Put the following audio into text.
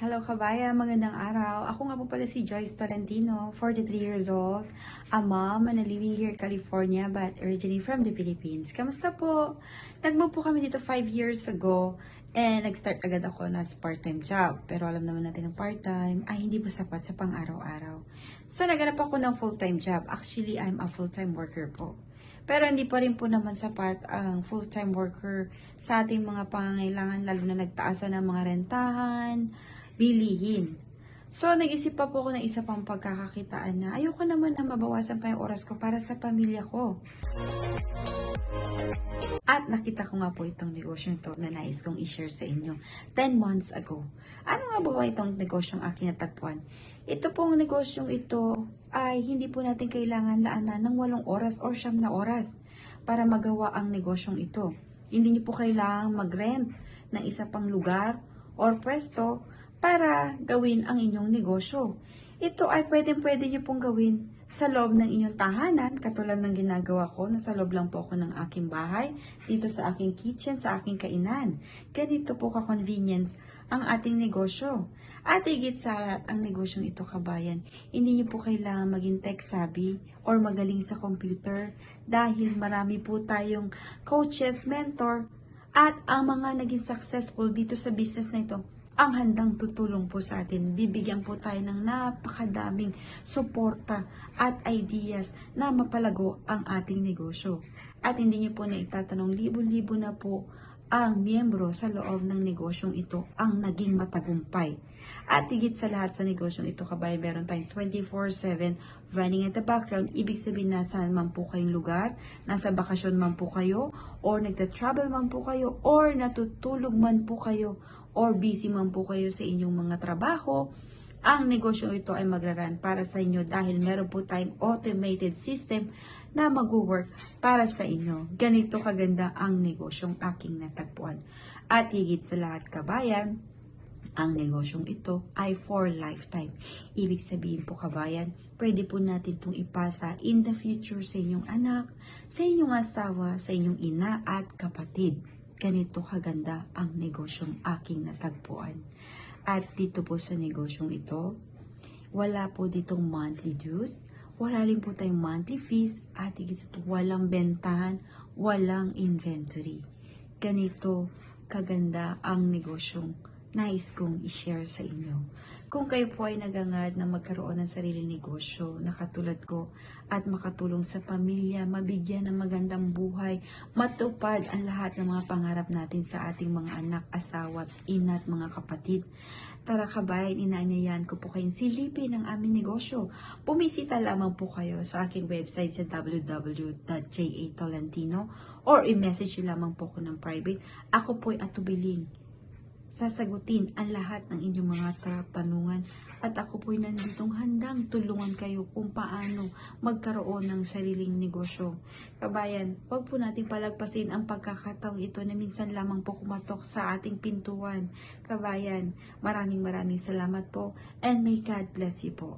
Hello kabayan, magandang araw. Ako nga po pala si Joyce Tolentino, 43 years old, a mom and living here in California but originally from the Philippines. Kamusta po? Nag-move po kami dito 5 years ago and nag-start agad ako na sa part-time job. Pero alam naman natin ng part-time ay hindi po sapat sa pang-araw-araw. So naghanap ako ng full-time job. Actually, I'm a full-time worker po. Pero hindi pa rin po naman sapat ang full-time worker sa ating mga pangangailangan, lalo na nagtaasan ng mga rentahan, bilihin. So, nag-isip pa po ako ng isa pang pagkakakitaan na ayoko naman na mabawasan pa yung oras ko para sa pamilya ko. At nakita ko nga po itong negosyong to na nais kong i-share sa inyo 10 months ago. Ano nga ba itong negosyong aking natagpuan? Ito pong negosyong ito ay hindi po natin kailangan laanan ng 8 oras o 9 na oras para magawa ang negosyong ito. Hindi niyo po kailangang mag-rent ng isa pang lugar or pwesto para gawin ang inyong negosyo. Ito ay pwede niyo pong gawin sa loob ng inyong tahanan, katulad ng ginagawa ko, nasa loob lang po ako ng aking bahay, dito sa aking kitchen, sa aking kainan. Ganito po ka-convenience ang ating negosyo. At higit sa lahat, ang negosyong ito, kabayan, hindi niyo po kailangan maging tech-savvy or magaling sa computer dahil marami po tayong coaches, mentor, at ang mga naging successful dito sa business na ito ang handang tutulong po sa atin. Bibigyan po tayo ng napakadaming suporta at ideas na mapalago ang ating negosyo. At hindi niyo po na itatanong, libo-libo na po ang miyembro sa loob ng negosyong ito ang naging matagumpay. At higit sa lahat sa negosyong ito, kabayan, meron tayong 24/7 running at the background. Ibig sabihin, nasaan man po kayong lugar, nasa bakasyon man po kayo, or nagta-travel man po kayo, or natutulog man po kayo, or busy man po kayo sa inyong mga trabaho, ang negosyo ito ay magraran para sa inyo dahil meron po tayong automated system na mag-work para sa inyo. Ganito kaganda ang negosyong aking natagpuan. At higit sa lahat, kabayan, ang negosyong ito ay for lifetime. Ibig sabihin po, kabayan, pwede po natin itong ipasa in the future sa inyong anak, sa inyong asawa, sa inyong ina at kapatid. Ganito kaganda ang negosyong aking natagpuan. At dito po sa negosyong ito, wala po ditong monthly dues, wala rin po tayong monthly fees, at higit sa ito, walang bentahan, walang inventory. Ganito kaganda ang negosyong nais kong i-share sa inyo. Kung kayo po ay nagangad na magkaroon ng sariling negosyo na katulad ko at makatulong sa pamilya, mabigyan ng magandang buhay, matupad ang lahat ng mga pangarap natin sa ating mga anak, asawa, ina at mga kapatid. Tara kabayan, inaanyayahan ko po kayong silipin ang aming negosyo. Bumisita lamang po kayo sa aking website sa www.jatolentino or i-message lamang po ko ng private. Ako po ay atubiling sasagutin ang lahat ng inyong mga katanungan at ako po'y nanditong handang tulungan kayo kung paano magkaroon ng sariling negosyo. Kabayan, huwag po nating palagpasin ang pagkakataong ito na minsan lamang po kumatok sa ating pintuan. Kabayan, maraming salamat po and may God bless you po.